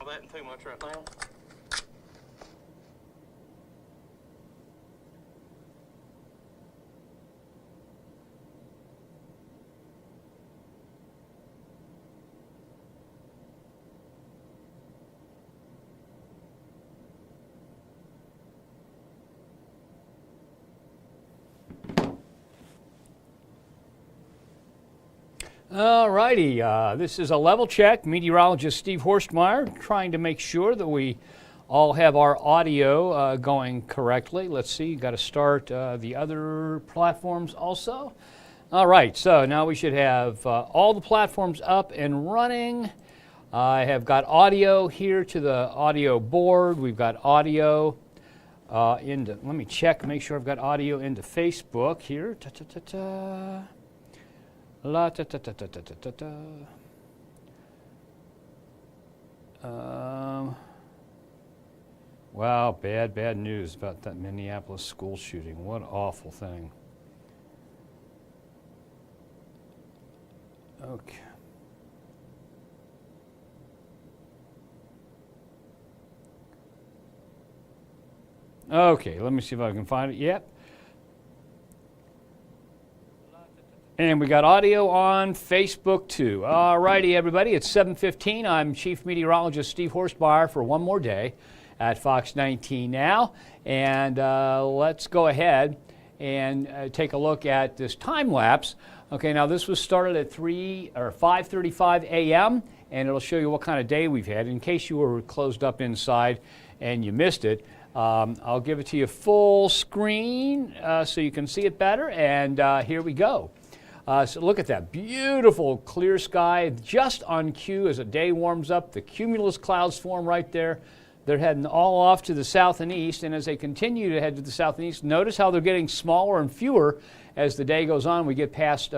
Betting too much right now. All righty, this is a level check. Meteorologist Steve Horstmeyer trying to make sure that we all have our audio going correctly. Let's see, got to start the other platforms also. All right, so now we should have all the platforms up and running. I have got audio here to the audio board. We've got audio into, let me check, make sure I've got audio into Facebook here. Ta-ta-ta-ta. La ta ta ta ta ta ta ta ta. Wow, bad news about that Minneapolis school shooting. What an awful thing. Okay. Okay, let me see if I can find it. Yep. And we got audio on Facebook too. All righty, everybody, it's 7:15. I'm Chief Meteorologist Steve Horstmeyer for one more day at Fox 19 now. And let's go ahead and take a look at this time lapse. Okay, now this was started at 5:35 a.m. and it'll show you what kind of day we've had. In case you were closed up inside and you missed it, I'll give it to you full screen so you can see it better. And here we go. So look at that beautiful clear sky just on cue as the day warms up. The cumulus clouds form right there. They're heading all off to the south and east, and as they continue to head to the south and east, notice how they're getting smaller and fewer as the day goes on. We get past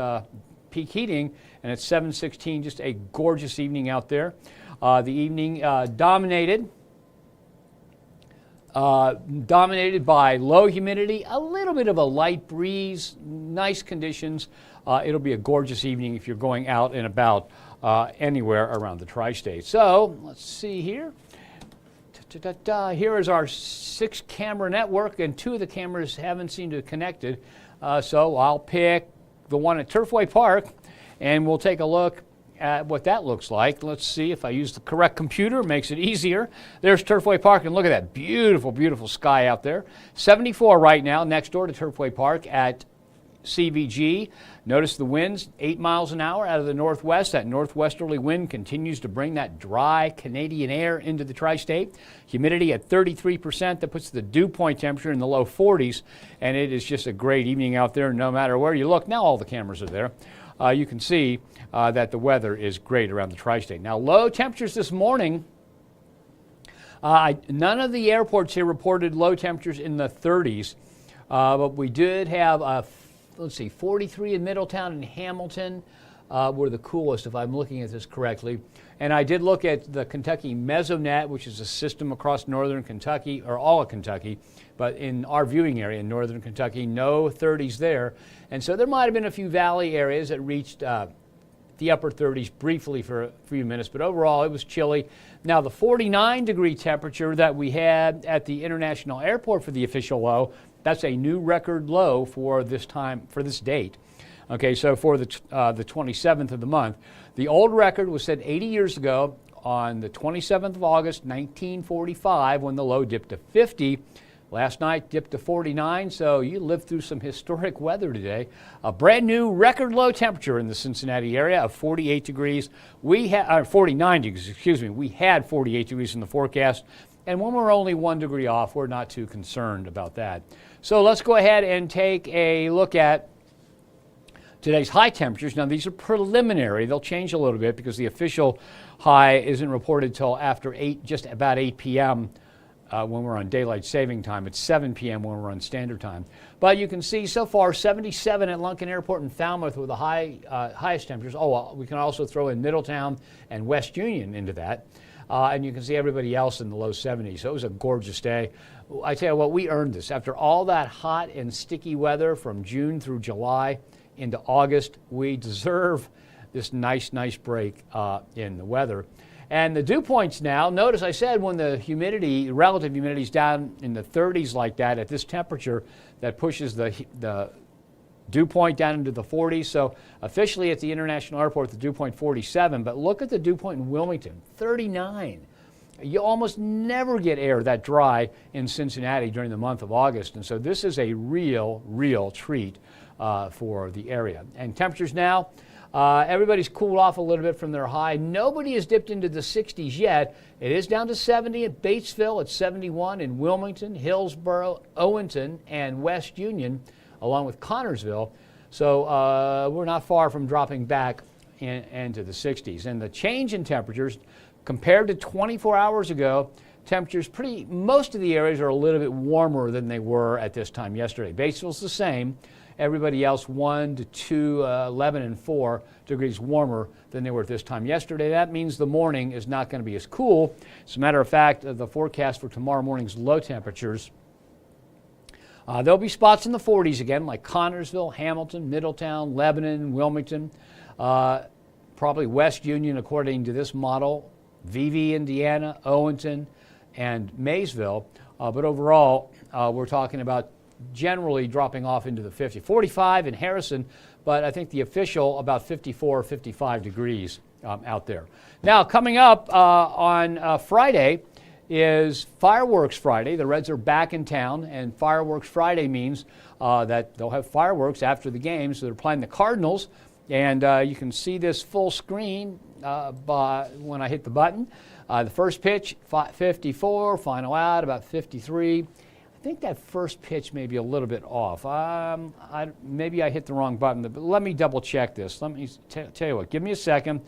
peak heating, and it's 7:16, just a gorgeous evening out there. The evening dominated by low humidity, a little bit of a light breeze, nice conditions. It'll be a gorgeous evening if you're going out and about anywhere around the tri-state. So let's see here. Here is our 6-camera network, and 2 of the cameras haven't seemed to have connected. So I'll pick the one at Turfway Park, and we'll take a look at what that looks like. Let's see if I use the correct computer, makes it easier. There's Turfway Park, and look at that beautiful, beautiful sky out there. 74 right now, next door to Turfway Park at CVG. Notice the winds 8 miles an hour out of the northwest. That northwesterly wind continues to bring that dry Canadian air into the tri-state. Humidity at 33%. That puts the dew point temperature in the low 40s, and it is just a great evening out there no matter where you look. Now all the cameras are there. You can see that the weather is great around the tri-state. Now low temperatures this morning. None of the airports here reported low temperatures in the 30s, but we did have let's see, 43 in Middletown and Hamilton were the coolest, if I'm looking at this correctly. And I did look at the Kentucky Mesonet, which is a system across northern Kentucky, or all of Kentucky, but in our viewing area in northern Kentucky, no 30s there. And so there might have been a few valley areas that reached the upper 30s briefly for a few minutes, but overall it was chilly. Now the 49-degree temperature that we had at the International Airport for the official low, that's a new record low for this time, for this date. Okay, so for the 27th of the month. The old record was set 80 years ago on the 27th of August, 1945, when the low dipped to 50. Last night dipped to 49, so you lived through some historic weather today. A brand new record low temperature in the Cincinnati area of 48 degrees. We had 49 degrees, excuse me. We had 48 degrees in the forecast, and when we're only 1 degree off, we're not too concerned about that. So let's go ahead and take a look at today's high temperatures. Now these are preliminary. They'll change a little bit because the official high isn't reported till after 8, just about 8 p.m. When we're on daylight saving time. It's 7 p.m. when we're on standard time. But you can see so far 77 at Lunken Airport and Falmouth with the highest temperatures. Oh, well, we can also throw in Middletown and West Union into that. And you can see everybody else in the low 70s. So it was a gorgeous day. I tell you what, we earned this. After all that hot and sticky weather from June through July into August, we deserve this nice break in the weather. And the dew points now, notice I said when the humidity, relative humidity is down in the 30s like that at this temperature, that pushes the dew point down into the 40s. So officially at the International Airport, the dew point 47, but look at the dew point in Wilmington, 39. You almost never get air that dry in Cincinnati during the month of August. And so this is a real treat for the area. And temperatures now, everybody's cooled off a little bit from their high. Nobody has dipped into the 60s yet. It is down to 70 at Batesville, at 71 in Wilmington, Hillsborough, Owenton, and West Union, along with Connorsville. So we're not far from dropping back into the 60s. And the change in temperatures compared to 24 hours ago, temperatures most of the areas are a little bit warmer than they were at this time yesterday. Batesville's the same. Everybody else 1 to 2, 11 and 4 degrees warmer than they were at this time yesterday. That means the morning is not going to be as cool. As a matter of fact, the forecast for tomorrow morning's low temperatures, there'll be spots in the 40s again, like Connorsville, Hamilton, Middletown, Lebanon, Wilmington, probably West Union according to this model, VV, Indiana, Owenton, and Maysville. But overall, we're talking about generally dropping off into the 50. 45 in Harrison, but I think the official about 54 or 55 degrees out there. Now, coming up on Friday is Fireworks Friday. The Reds are back in town, and Fireworks Friday means that they'll have fireworks after the game. So they're playing the Cardinals, and you can see this full screen when I hit the button. The first pitch, 54, final out about 53. I think that first pitch may be a little bit off. Maybe I hit the wrong button, but let me double check this. Let me tell you what, give me a second.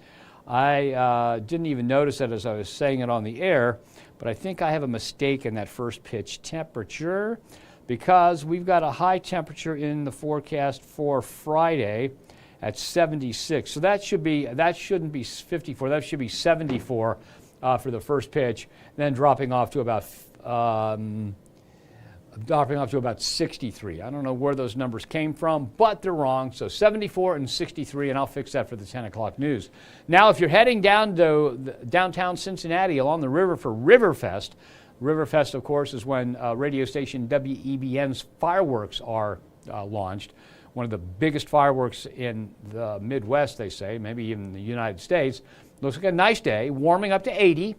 I didn't even notice that as I was saying it on the air, but I think I have a mistake in that first pitch temperature because we've got a high temperature in the forecast for Friday at 76. So that shouldn't be 54, that should be 74 for the first pitch, then dropping off to about 63. I don't know where those numbers came from, but they're wrong. So 74 and 63, and I'll fix that for the 10 o'clock news. Now, if you're heading down to downtown Cincinnati along the river for Riverfest, Riverfest, of course, is when radio station WEBN's fireworks are launched. One of the biggest fireworks in the Midwest, they say, maybe even the United States. Looks like a nice day, warming up to 80,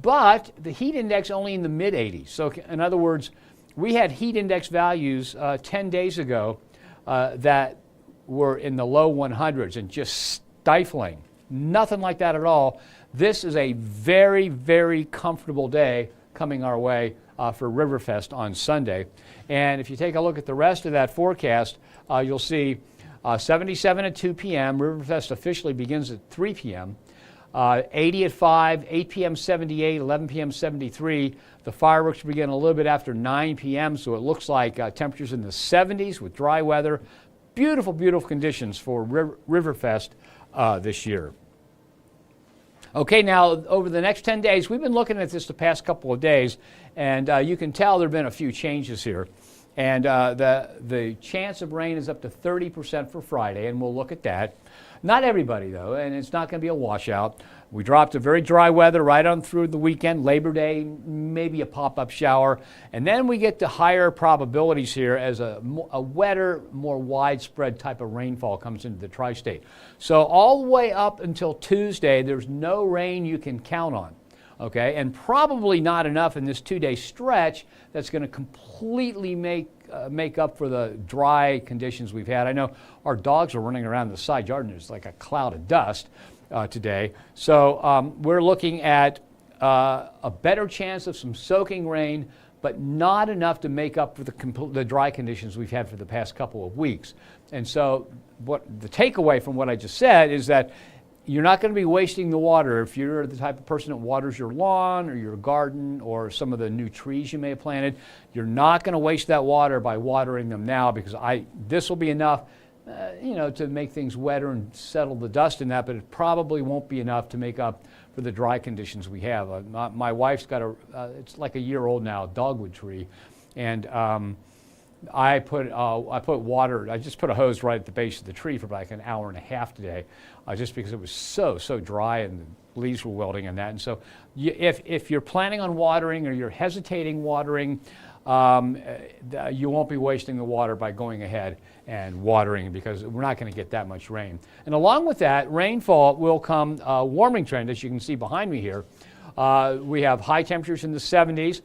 but the heat index only in the mid-80s. So in other words, we had heat index values 10 days ago that were in the low 100s and just stifling. Nothing like that at all. This is a very comfortable day coming our way for Riverfest on Sunday. And if you take a look at the rest of that forecast, you'll see 77 at 2 p.m. Riverfest officially begins at 3 p.m. 80 at 5, 8 p.m. 78, 11 p.m. 73. The fireworks begin a little bit after 9 p.m., so it looks like temperatures in the 70s with dry weather. Beautiful conditions for Riverfest this year. Okay, now over the next 10 days, we've been looking at this the past couple of days, and you can tell there have been a few changes here. And the chance of rain is up to 30% for Friday, and we'll look at that. Not everybody, though, and it's not going to be a washout. We dropped to very dry weather right on through the weekend, Labor Day, maybe a pop-up shower. And then we get to higher probabilities here as a wetter, more widespread type of rainfall comes into the tri-state. So all the way up until Tuesday, there's no rain you can count on. Okay, and probably not enough in this 2-day stretch that's going to completely make up for the dry conditions we've had. I know our dogs are running around the side yard and there's like a cloud of dust today. So we're looking at a better chance of some soaking rain, but not enough to make up for the dry conditions we've had for the past couple of weeks. And so what the takeaway from what I just said is that you're not going to be wasting the water. If you're the type of person that waters your lawn or your garden or some of the new trees you may have planted, you're not going to waste that water by watering them now, because this will be enough to make things wetter and settle the dust in that, but it probably won't be enough to make up for the dry conditions we have. My wife's got it's like a year old now, a dogwood tree, and I put water. I just put a hose right at the base of the tree for like an hour and a half today, just because it was so dry and the leaves were wilting and that. And so, if you're planning on watering or you're hesitating watering, you won't be wasting the water by going ahead and watering, because we're not going to get that much rain. And along with that rainfall will come a warming trend, as you can see behind me here. We have high temperatures in the 70s.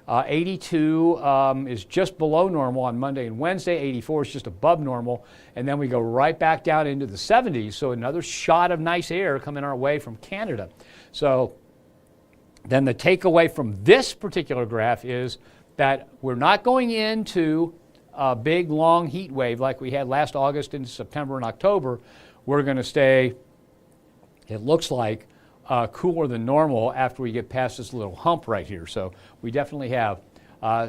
82 is just below normal on Monday and Wednesday. 84 is just above normal. And then we go right back down into the 70s. So another shot of nice air coming our way from Canada. So then the takeaway from this particular graph is that we're not going into a big, long heat wave like we had last August into September and October. We're going to stay, it looks like, cooler than normal after we get past this little hump right here. So we definitely have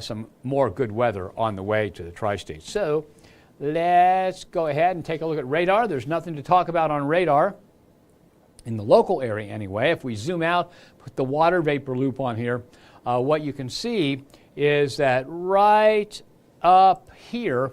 some more good weather on the way to the tri-state. So let's go ahead and take a look at radar. There's nothing to talk about on radar in the local area anyway. If we zoom out, put the water vapor loop on here, what you can see is that right up here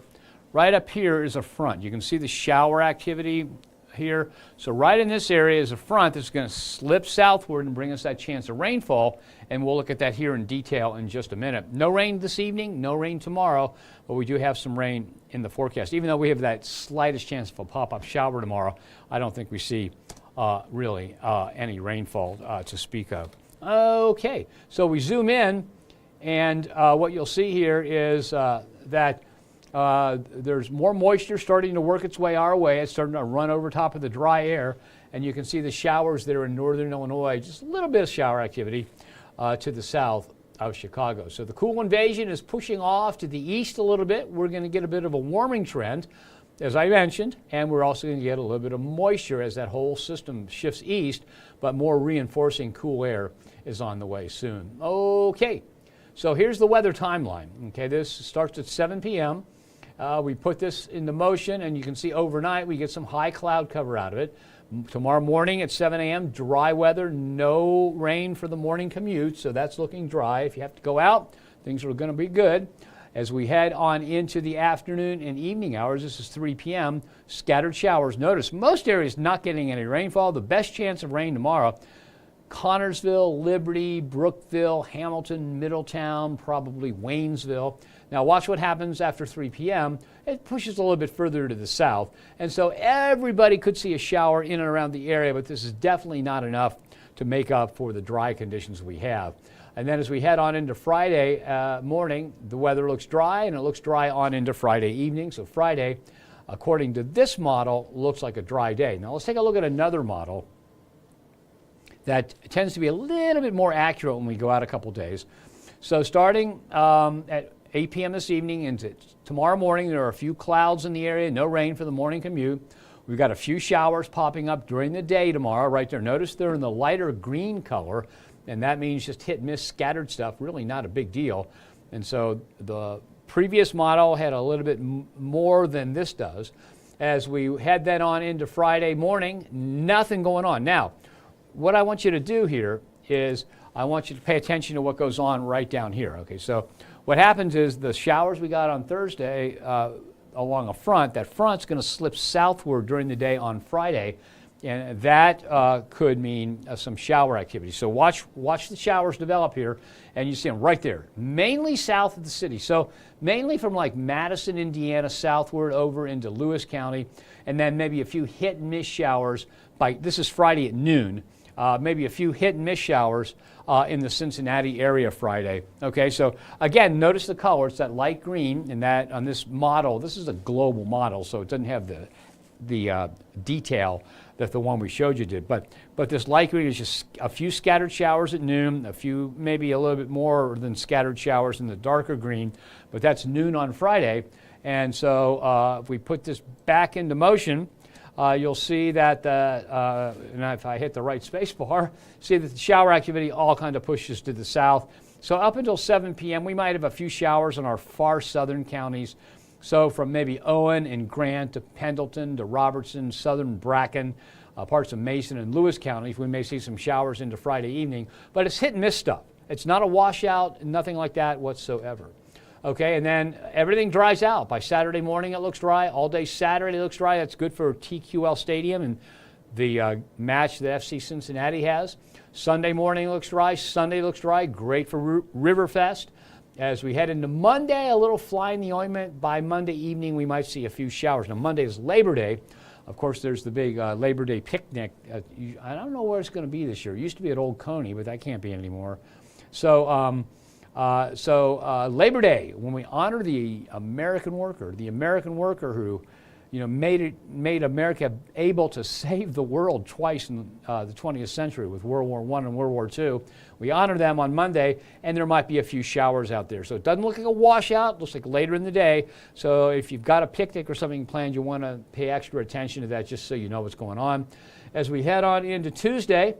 is a front. You can see the shower activity here. So right in this area is a front that's going to slip southward and bring us that chance of rainfall, and we'll look at that here in detail in just a minute. No rain this evening, no rain tomorrow, but we do have some rain in the forecast. Even though we have that slightest chance of a pop-up shower tomorrow, I don't think we see really any rainfall to speak of. Okay, so we zoom in, and what you'll see here is that there's more moisture starting to work its way our way. It's starting to run over top of the dry air, and you can see the showers there in northern Illinois, just a little bit of shower activity to the south of Chicago. So the cool invasion is pushing off to the east a little bit. We're going to get a bit of a warming trend, as I mentioned, and we're also going to get a little bit of moisture as that whole system shifts east, but more reinforcing cool air is on the way soon. Okay, so here's the weather timeline. Okay, this starts at 7 p.m. We put this into motion, and you can see overnight we get some high cloud cover out of it. Tomorrow morning at 7 a.m., dry weather, no rain for the morning commute, so that's looking dry. If you have to go out, things are going to be good. As we head on into the afternoon and evening hours, this is 3 p.m., scattered showers. Notice most areas not getting any rainfall. The best chance of rain tomorrow, Connorsville, Liberty, Brookville, Hamilton, Middletown, probably Waynesville. Now watch what happens after 3 p.m. It pushes a little bit further to the south. And so everybody could see a shower in and around the area, but this is definitely not enough to make up for the dry conditions we have. And then as we head on into Friday morning, the weather looks dry, and it looks dry on into Friday evening. So Friday, according to this model, looks like a dry day. Now let's take a look at another model that tends to be a little bit more accurate when we go out a couple days. So starting at 8 p.m. this evening into tomorrow morning, there are a few clouds in the area, no rain for the morning commute. We've got a few showers popping up during the day tomorrow right there. Notice they're in the lighter green color, and that means just hit, miss, scattered stuff, really not a big deal. And so the previous model had a little bit more than this does. As we head then on into Friday morning, nothing going on. Now, what I want you to do here is I want you to pay attention to what goes on right down here. Okay, so what happens is the showers we got on Thursday along a front, that front's going to slip southward during the day on Friday, and that could mean some shower activity. So watch the showers develop here, and you see them right there, mainly south of the city. So mainly from like Madison, Indiana, southward over into Lewis County, and then maybe a few hit and miss showers this is Friday at noon. Maybe a few hit and miss showers in the Cincinnati area Friday. Okay, so again, notice the color. It's that light green, and that on this model, this is a global model, so it doesn't have the detail that the one we showed you did. But this light green is just a few scattered showers at noon, a few, maybe a little bit more than scattered showers in the darker green, but that's noon on Friday. And so if we put this back into motion, you'll see that, and if I hit the right space bar, see that the shower activity all kind of pushes to the south. So up until 7 p.m., we might have a few showers in our far southern counties. So from maybe Owen and Grant to Pendleton to Robertson, southern Bracken, parts of Mason and Lewis counties, we may see some showers into Friday evening. But it's hit and miss stuff. It's not a washout, nothing like that whatsoever. Okay, and then everything dries out. By Saturday morning, it looks dry. All day Saturday, it looks dry. That's good for TQL Stadium and the match that FC Cincinnati has. Sunday morning looks dry. Sunday looks dry. Great for Riverfest. As we head into Monday, a little fly in the ointment. By Monday evening, we might see a few showers. Now, Monday is Labor Day. Of course, there's the big Labor Day picnic. I don't know where it's going to be this year. It used to be at Old Coney, but that can't be anymore. So Labor Day, when we honor the American worker who, made America able to save the world twice in the 20th century with World War I and World War II. We honor them on Monday, and there might be a few showers out there. So it doesn't look like a washout. It looks like later in the day. So if you've got a picnic or something planned, you want to pay extra attention to that just so you know what's going on. As we head on into Tuesday,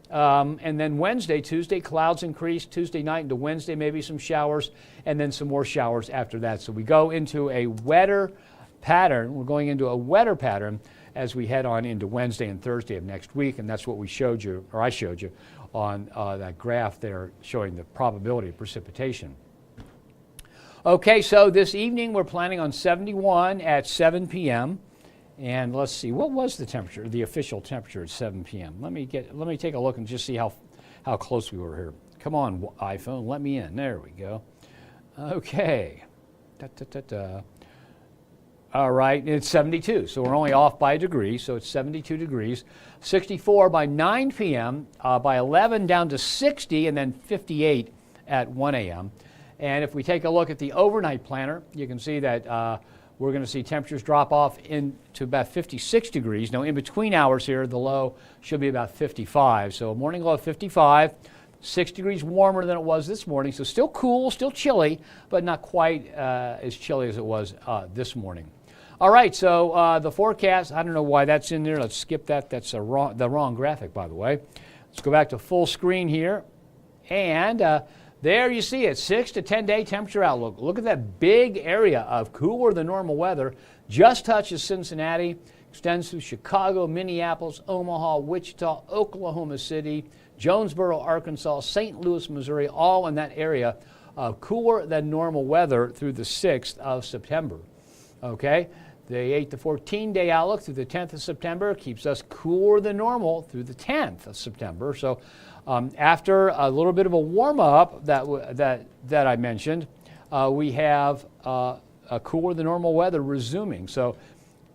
and then Tuesday, clouds increase. Tuesday night into Wednesday, maybe some showers, and then some more showers after that. So we go into a wetter pattern. We're going into a wetter pattern as we head on into Wednesday and Thursday of next week, and that's what we showed you, or I showed you, on that graph there showing the probability of precipitation. Okay, so this evening we're planning on 71 at 7 p.m. And let's see, what was the temperature, the official temperature at 7 p.m.? Let me take a look and just see how close we were here. Come on, iPhone, let me in. There we go. Okay. All right, it's 72, so we're only off by a degree, so it's 72 degrees. 64 by 9 p.m., by 11 down to 60, and then 58 at 1 a.m. And if we take a look at the overnight planner, you can see that we're going to see temperatures drop off into about 56 degrees. Now, in between hours here, the low should be about 55. So a morning low of 55, 6 degrees warmer than it was this morning. So still cool, still chilly, but not quite as chilly as it was this morning. All right, so the forecast, I don't know why that's in there. Let's skip that. That's the wrong graphic, by the way. Let's go back to full screen here. And there you see it, 6 to 10 day temperature outlook. Look at that big area of cooler than normal weather. Just touches Cincinnati, extends through Chicago, Minneapolis, Omaha, Wichita, Oklahoma City, Jonesboro, Arkansas, St. Louis, Missouri, all in that area of cooler than normal weather through the 6th of September. Okay? The 8 to 14 day outlook through the 10th of September keeps us cooler than normal through the 10th of September. So after a little bit of a warm up that I mentioned, we have a cooler than normal weather resuming. So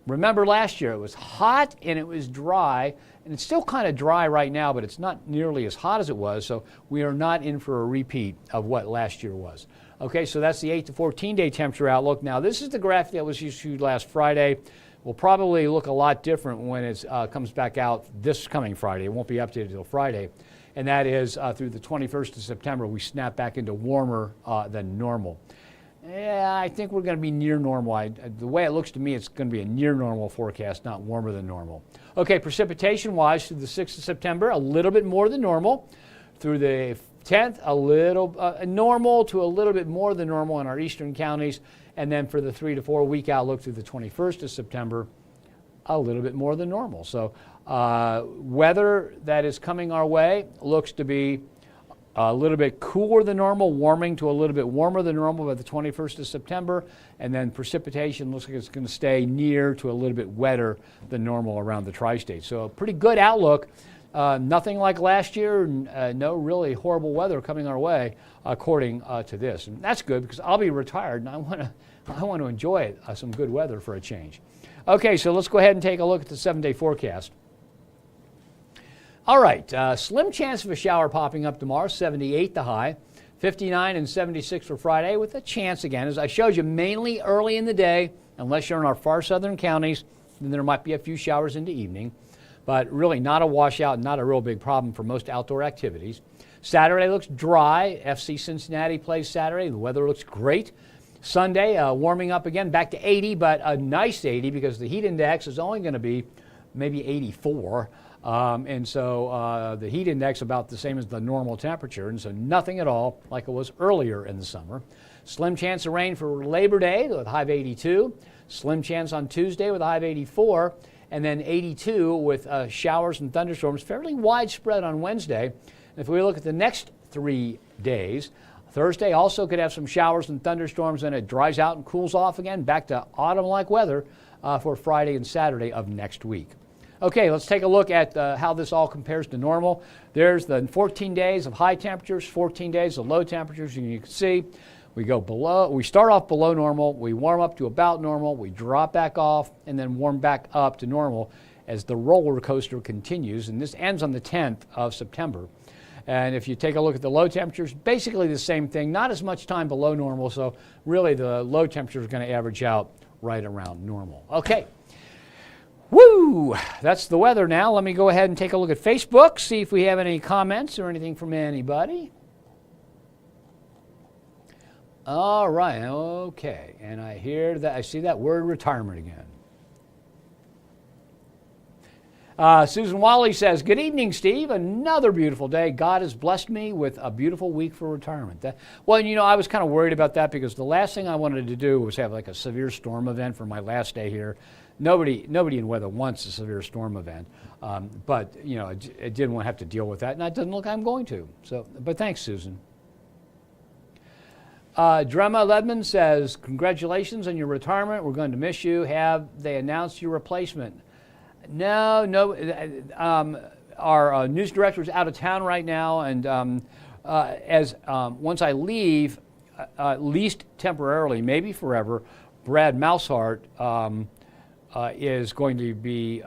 remember last year it was hot and it was dry, and it's still kind of dry right now, but it's not nearly as hot as it was. So we are not in for a repeat of what last year was. Okay, so that's the 8 to 14 day temperature outlook. Now, this is the graphic that was issued last Friday. Will probably look a lot different when it comes back out this coming Friday. It won't be updated until Friday. And that is through the 21st of September, we snap back into warmer than normal. Yeah, I think we're going to be near normal. The way it looks to me, it's going to be a near normal forecast, not warmer than normal. Okay, precipitation-wise, through the 6th of September, a little bit more than normal. Through the 10th, a little normal to a little bit more than normal in our eastern counties. And then for the 3 to 4 week outlook through the 21st of September, a little bit more than normal. So weather that is coming our way looks to be a little bit cooler than normal, warming to a little bit warmer than normal by the 21st of September. And then precipitation looks like it's going to stay near to a little bit wetter than normal around the tri-state. So a pretty good outlook. Nothing like last year, no really horrible weather coming our way according to this. And that's good because I'll be retired and I want to enjoy some good weather for a change. Okay, so let's go ahead and take a look at the 7-day forecast. All right, slim chance of a shower popping up tomorrow, 78 the high, 59 and 76 for Friday with a chance again. As I showed you, mainly early in the day, unless you're in our far southern counties, then there might be a few showers into evening. But really not a washout, not a real big problem for most outdoor activities. Saturday looks dry. FC Cincinnati plays Saturday. The weather looks great. Sunday, warming up again, back to 80, but a nice 80 because the heat index is only going to be maybe 84. And so the heat index about the same as the normal temperature, and so nothing at all like it was earlier in the summer. Slim chance of rain for Labor Day with a high of 82. Slim chance on Tuesday with a high of 84. And then 82 with showers and thunderstorms, fairly widespread on Wednesday. And if we look at the next 3 days, Thursday also could have some showers and thunderstorms, and it dries out and cools off again, back to autumn-like weather for Friday and Saturday of next week. Okay, let's take a look at how this all compares to normal. There's the 14 days of high temperatures, 14 days of low temperatures, and you can see we start off below normal, we warm up to about normal, we drop back off, and then warm back up to normal as the roller coaster continues, and this ends on the 10th of September. And if you take a look at the low temperatures, basically the same thing, not as much time below normal, so really the low temperature is going to average out right around normal. Okay. Woo! That's the weather now. Let me go ahead and take a look at Facebook, see if we have any comments or anything from anybody. All right, okay. And I see that word retirement again. Susan Wally says, good evening, Steve. Another beautiful day. God has blessed me with a beautiful week for retirement. Well, you know, I was kind of worried about that because the last thing I wanted to do was have like a severe storm event for my last day here. Nobody in weather wants a severe storm event, but you know, I didn't want to have to deal with that, and it doesn't look like I'm going to. So, but thanks, Susan. Drema Ledman says, congratulations on your retirement. We're going to miss you. Have they announced your replacement? No. Our news director is out of town right now, and once I leave, at least temporarily, maybe forever, Brad Mousehart is going to be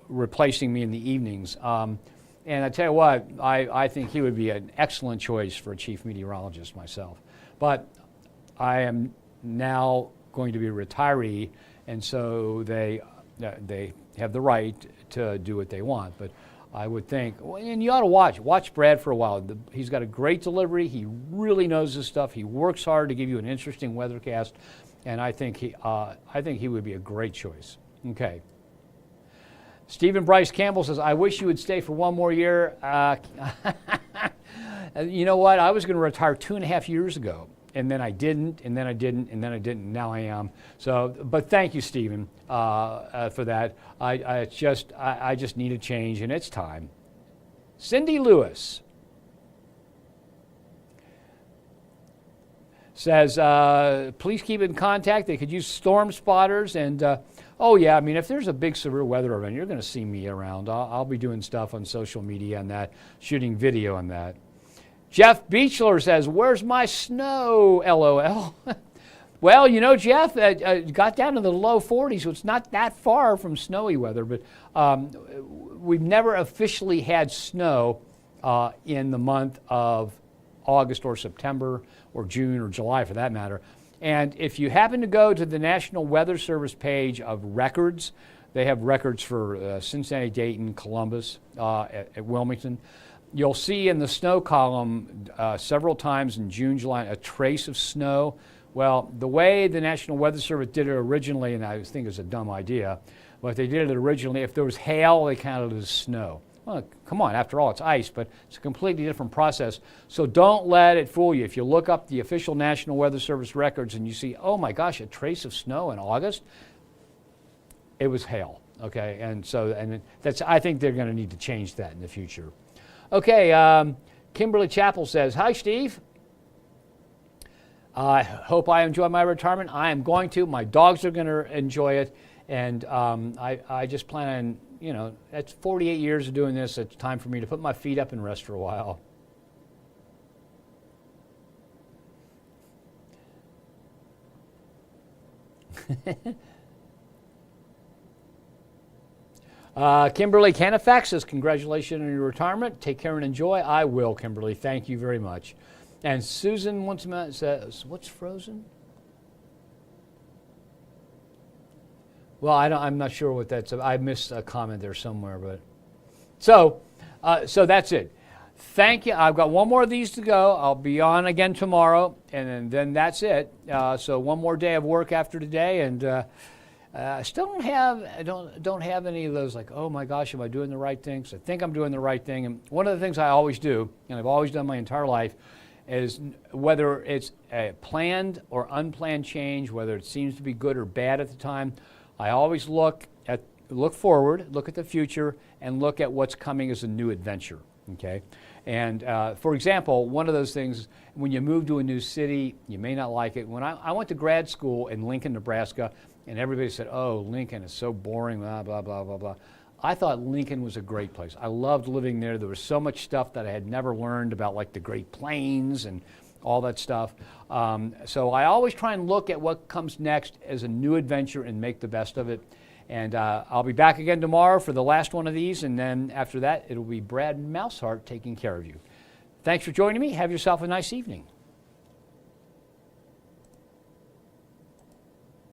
replacing me in the evenings. And I tell you what, I think he would be an excellent choice for a chief meteorologist myself. But I am now going to be a retiree, and so they have the right to do what they want. But I would think, and you ought to watch Brad for a while. He's got a great delivery. He really knows his stuff. He works hard to give you an interesting weathercast, and I think he would be a great choice. Okay. Stephen Bryce Campbell says, I wish you would stay for one more year. You know what? I was going to retire 2.5 years ago, and then I didn't, and then I didn't, and then I didn't, and now I am. So, but thank you, Stephen, for that. I just need a change, and it's time. Cindy Lewis says, please keep in contact. They could use storm spotters, and oh yeah, I mean, if there's a big severe weather event, you're going to see me around. I'll be doing stuff on social media on that, shooting video on that. Jeff Beechler says, where's my snow, LOL? Well, you know, Jeff, got down to the low 40s, so it's not that far from snowy weather, but we've never officially had snow in the month of August or September or June or July for that matter. And if you happen to go to the National Weather Service page of records, they have records for Cincinnati, Dayton, Columbus, at Wilmington. You'll see in the snow column several times in June, July, a trace of snow. Well, the way the National Weather Service did it originally, and I think it's a dumb idea, but they did it originally, if there was hail, they counted it as snow. Well, come on, after all, it's ice, but it's a completely different process. So don't let it fool you. If you look up the official National Weather Service records and you see, oh my gosh, a trace of snow in August, it was hail, okay? And that's, I think they're going to need to change that in the future. Okay, Kimberly Chappell says, hi, Steve. I hope I enjoy my retirement. I am going to. My dogs are going to enjoy it. And I just plan on, you know, that's 48 years of doing this. It's time for me to put my feet up and rest for a while. Kimberly Canifax says, congratulations on your retirement. Take care and enjoy. I will, Kimberly. Thank you very much. And Susan once again says, what's frozen? Well, I'm not sure what that's. I missed a comment there somewhere, but so that's it. Thank you. I've got one more of these to go. I'll be on again tomorrow, and then that's it. So one more day of work after today, and I still don't have any of those like, oh my gosh, am I doing the right thing? So I think I'm doing the right thing. And one of the things I always do, and I've always done my entire life, is whether it's a planned or unplanned change, whether it seems to be good or bad at the time, I always look forward, look at the future, and look at what's coming as a new adventure, okay? And for example, one of those things, when you move to a new city, you may not like it. When I went to grad school in Lincoln, Nebraska, and everybody said, oh, Lincoln is so boring, blah, blah, blah, blah, blah. I thought Lincoln was a great place. I loved living there. There was so much stuff that I had never learned about, like the Great Plains and all that stuff. So I always try and look at what comes next as a new adventure and make the best of it. And I'll be back again tomorrow for the last one of these, and then after that, it'll be Brad Mouseheart taking care of you. Thanks for joining me. Have yourself a nice evening.